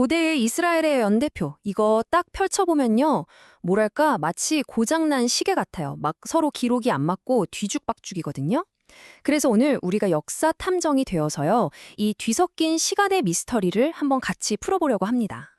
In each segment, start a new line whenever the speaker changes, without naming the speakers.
고대의 이스라엘의 연대표, 이거 딱 펼쳐보면요. 뭐랄까, 마치 고장난 시계 같아요. 막 서로 기록이 안 맞고 뒤죽박죽이거든요. 그래서 오늘 우리가 역사 탐정이 되어서요. 이 뒤섞인 시간의 미스터리를 한번 같이 풀어보려고 합니다.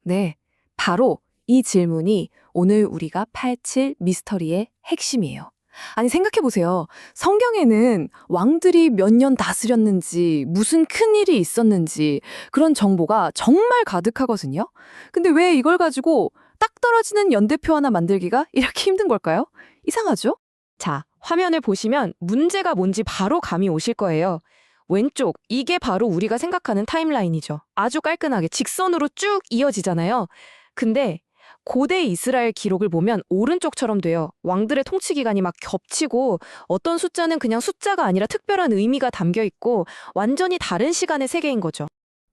네, 바로 이 질문이 오늘 우리가 파헤칠 미스터리의 핵심이에요. 아니, 생각해보세요. 성경에는 왕들이 몇 년 다스렸는지, 무슨 큰일이 있었는지, 그런 정보가 정말 가득하거든요. 근데 왜 이걸 가지고 딱 떨어지는 연대표 하나 만들기가 이렇게 힘든 걸까요? 이상하죠?
자, 화면을 보시면 문제가 뭔지 바로 감이 오실 거예요. 왼쪽, 이게 바로 우리가 생각하는 타임라인이죠. 아주 깔끔하게 직선으로 쭉 이어지잖아요. 근데 고대 이스라엘 기록을 보면 오른쪽처럼 돼요. 왕들의 통치 기간이 막 겹치고 어떤 숫자는 그냥 숫자가 아니라 특별한 의미가 담겨 있고 완전히 다른 시간의 세계인 거죠.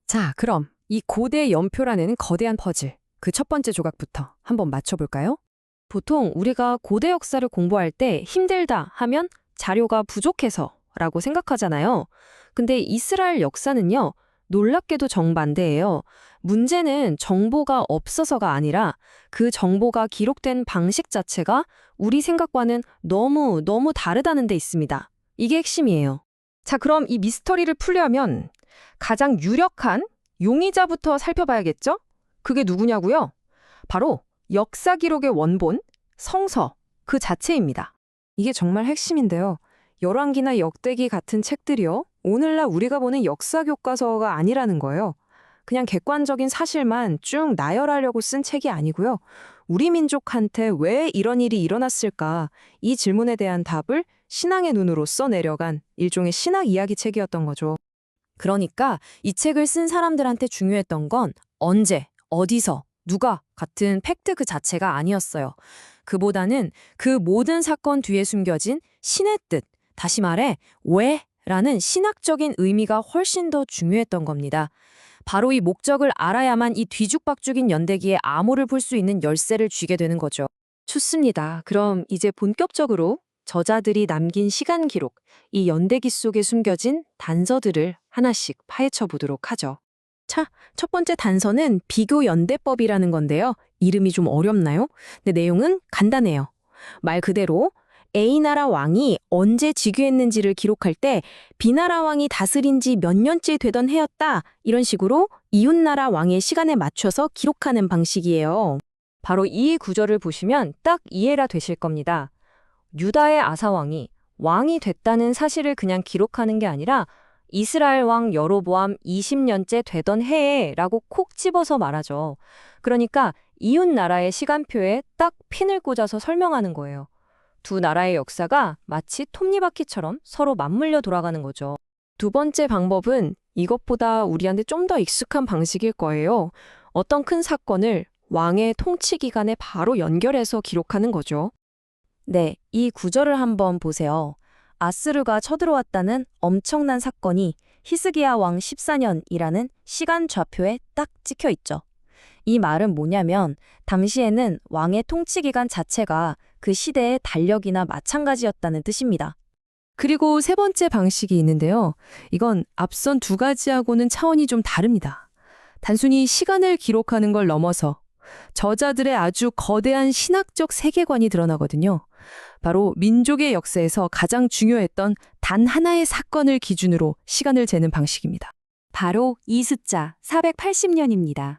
자, 그럼 이 고대 연표라는 거대한 퍼즐, 그 첫 번째 조각부터 한번 맞춰볼까요? 보통 우리가 고대 역사를 공부할 때 힘들다 하면 자료가 부족해서라고 생각하잖아요. 근데 이스라엘 역사는요, 놀랍게도 정반대예요. 문제는 정보가 없어서가 아니라 그 정보가 기록된 방식 자체가 우리 생각과는 너무 다르다는 데 있습니다. 이게 핵심이에요.
자, 그럼 이 미스터리를 풀려면 가장 유력한 용의자부터 살펴봐야겠죠? 그게 누구냐고요? 바로 역사 기록의 원본, 성서 그 자체입니다.
이게 정말 핵심인데요. 열왕기나 역대기 같은 책들이요. 오늘날 우리가 보는 역사 교과서가 아니라는 거예요. 그냥 객관적인 사실만 쭉 나열하려고 쓴 책이 아니고요. 우리 민족한테 왜 이런 일이 일어났을까? 이 질문에 대한 답을 신앙의 눈으로 써내려간 일종의 신학 이야기 책이었던 거죠. 그러니까 이 책을 쓴 사람들한테 중요했던 건 언제, 어디서, 누가 같은 팩트 그 자체가 아니었어요. 그보다는 그 모든 사건 뒤에 숨겨진 신의 뜻, 다시 말해 왜? 라는 신학적인 의미가 훨씬 더 중요했던 겁니다. 바로 이 목적을 알아야만 이 뒤죽박죽인 연대기에 암호를 풀 수 있는 열쇠를 쥐게 되는 거죠. 좋습니다. 그럼 이제 본격적으로 저자들이 남긴 시간 기록, 이 연대기 속에 숨겨진 단서들을 하나씩 파헤쳐 보도록 하죠. 자, 첫 번째 단서는 비교 연대법이라는 건데요. 이름이 좀 어렵나요? 근데 내용은 간단해요. 말 그대로 A나라 왕이 언제 즉위했는지를 기록할 때 B나라 왕이 다스린 지 몇 년째 되던 해였다. 이런 식으로 이웃나라 왕의 시간에 맞춰서 기록하는 방식이에요. 바로 이 구절을 보시면 딱 이해가 되실 겁니다. 유다의 아사 왕이 됐다는 사실을 그냥 기록하는 게 아니라 이스라엘 왕 여로보암 20년째 되던 해에라고 콕 집어서 말하죠. 그러니까 이웃 나라의 시간표에 딱 핀을 꽂아서 설명하는 거예요. 두 나라의 역사가 마치 톱니바퀴처럼 서로 맞물려 돌아가는 거죠. 두 번째 방법은 이것보다 우리한테 좀 더 익숙한 방식일 거예요. 어떤 큰 사건을 왕의 통치 기간에 바로 연결해서 기록하는 거죠. 네, 이 구절을 한번 보세요. 아스르가 쳐들어왔다는 엄청난 사건이 히스기야 왕 14년이라는 시간 좌표에 딱 찍혀 있죠. 이 말은 뭐냐면 당시에는 왕의 통치 기간 자체가 그 시대의 달력이나 마찬가지였다는 뜻입니다. 그리고 세 번째 방식이 있는데요. 이건 앞선 두 가지하고는 차원이 좀 다릅니다. 단순히 시간을 기록하는 걸 넘어서 저자들의 아주 거대한 신학적 세계관이 드러나거든요. 바로 민족의 역사에서 가장 중요했던 단 하나의 사건을 기준으로 시간을 재는 방식입니다. 바로 이 숫자 480년입니다.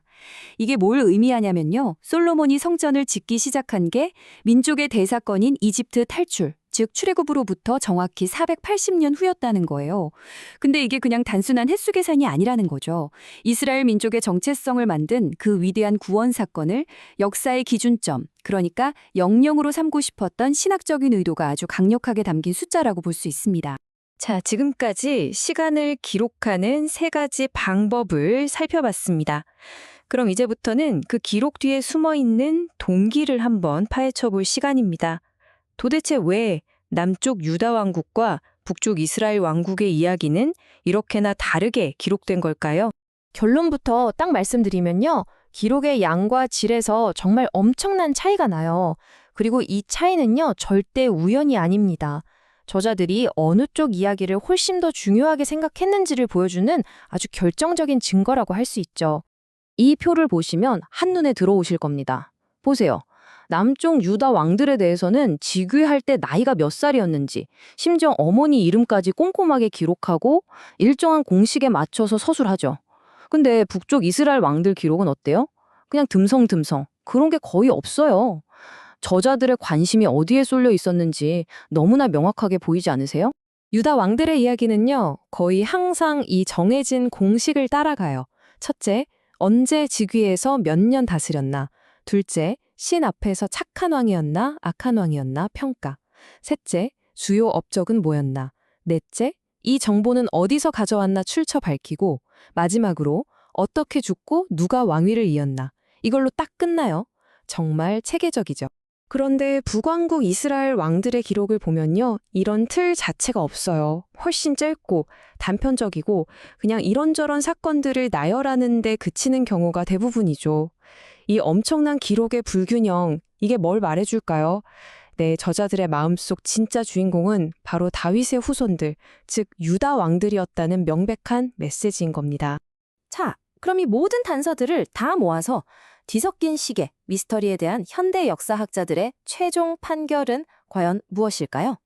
이게 뭘 의미하냐면요. 솔로몬이 성전을 짓기 시작한 게 민족의 대사건인 이집트 탈출, 즉 출애굽으로부터 정확히 480년 후였다는 거예요. 근데 이게 그냥 단순한 횟수 계산이 아니라는 거죠. 이스라엘 민족의 정체성을 만든 그 위대한 구원 사건을 역사의 기준점, 그러니까 영영으로 삼고 싶었던 신학적인 의도가 아주 강력하게 담긴 숫자라고 볼 수 있습니다. 자, 지금까지 시간을 기록하는 세 가지 방법을 살펴봤습니다. 그럼 이제부터는 그 기록 뒤에 숨어있는 동기를 한번 파헤쳐 볼 시간입니다. 도대체 왜 남쪽 유다 왕국과 북쪽 이스라엘 왕국의 이야기는 이렇게나 다르게 기록된 걸까요? 결론부터 딱 말씀드리면요. 기록의 양과 질에서 정말 엄청난 차이가 나요. 그리고 이 차이는요, 절대 우연이 아닙니다. 저자들이 어느 쪽 이야기를 훨씬 더 중요하게 생각했는지를 보여주는 아주 결정적인 증거라고 할 수 있죠.
이 표를 보시면 한눈에 들어오실 겁니다. 보세요. 남쪽 유다 왕들에 대해서는 즉위할 때 나이가 몇 살이었는지, 심지어 어머니 이름까지 꼼꼼하게 기록하고 일정한 공식에 맞춰서 서술하죠. 근데 북쪽 이스라엘 왕들 기록은 어때요? 그냥 듬성듬성. 그런 게 거의 없어요. 저자들의 관심이 어디에 쏠려 있었는지 너무나 명확하게 보이지 않으세요?
유다 왕들의 이야기는요, 거의 항상 이 정해진 공식을 따라가요. 첫째, 언제 즉위해서 몇 년 다스렸나. 둘째, 신 앞에서 착한 왕이었나, 악한 왕이었나 평가. 셋째, 주요 업적은 뭐였나. 넷째, 이 정보는 어디서 가져왔나 출처 밝히고, 마지막으로 어떻게 죽고 누가 왕위를 이었나. 이걸로 딱 끝나요. 정말 체계적이죠. 그런데 북왕국 이스라엘 왕들의 기록을 보면요, 이런 틀 자체가 없어요. 훨씬 짧고 단편적이고 그냥 이런저런 사건들을 나열하는 데 그치는 경우가 대부분이죠. 이 엄청난 기록의 불균형, 이게 뭘 말해줄까요? 네, 저자들의 마음속 진짜 주인공은 바로 다윗의 후손들, 즉 유다 왕들이었다는 명백한 메시지인 겁니다.
자, 그럼 이 모든 단서들을 다 모아서 뒤섞인 시계, 미스터리에 대한 현대 역사학자들의 최종 판결은 과연 무엇일까요?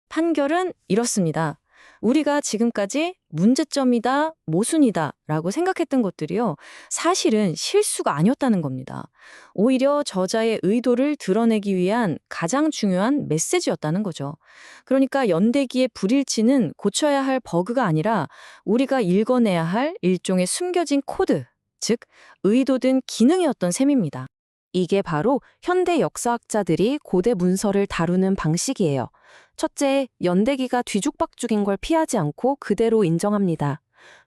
판결은 이렇습니다. 우리가 지금까지 문제점이다, 모순이다 라고 생각했던 것들이요, 사실은 실수가 아니었다는 겁니다. 오히려 저자의 의도를 드러내기 위한 가장 중요한 메시지였다는 거죠. 그러니까 연대기의 불일치는 고쳐야 할 버그가 아니라 우리가 읽어내야 할 일종의 숨겨진 코드, 즉 의도된 기능이었던 셈입니다. 이게 바로 현대 역사학자들이 고대 문서를 다루는 방식이에요. 첫째, 연대기가 뒤죽박죽인 걸 피하지 않고 그대로 인정합니다.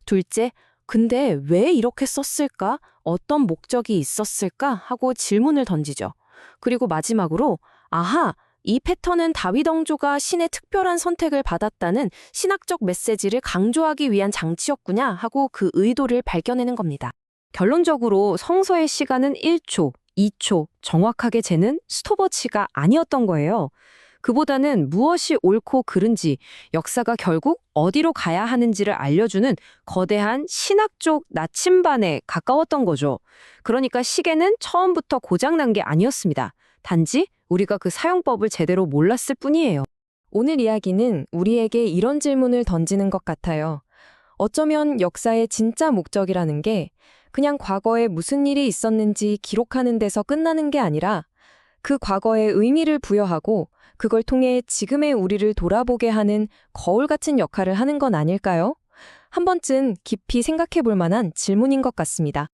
둘째, 근데 왜 이렇게 썼을까? 어떤 목적이 있었을까? 하고 질문을 던지죠. 그리고 마지막으로, 아하! 이 패턴은 다윗 왕조가 신의 특별한 선택을 받았다는 신학적 메시지를 강조하기 위한 장치였구나 하고 그 의도를 발견하는 겁니다. 결론적으로 성서의 시간은 1초, 2초 정확하게 재는 스톱워치가 아니었던 거예요. 그보다는 무엇이 옳고 그른지, 역사가 결국 어디로 가야 하는지를 알려주는 거대한 신학적 나침반에 가까웠던 거죠. 그러니까 시계는 처음부터 고장난 게 아니었습니다. 단지 우리가 그 사용법을 제대로 몰랐을 뿐이에요. 오늘 이야기는 우리에게 이런 질문을 던지는 것 같아요. 어쩌면 역사의 진짜 목적이라는 게 그냥 과거에 무슨 일이 있었는지 기록하는 데서 끝나는 게 아니라 그 과거에 의미를 부여하고 그걸 통해 지금의 우리를 돌아보게 하는 거울 같은 역할을 하는 건 아닐까요? 한 번쯤 깊이 생각해 볼 만한 질문인 것 같습니다.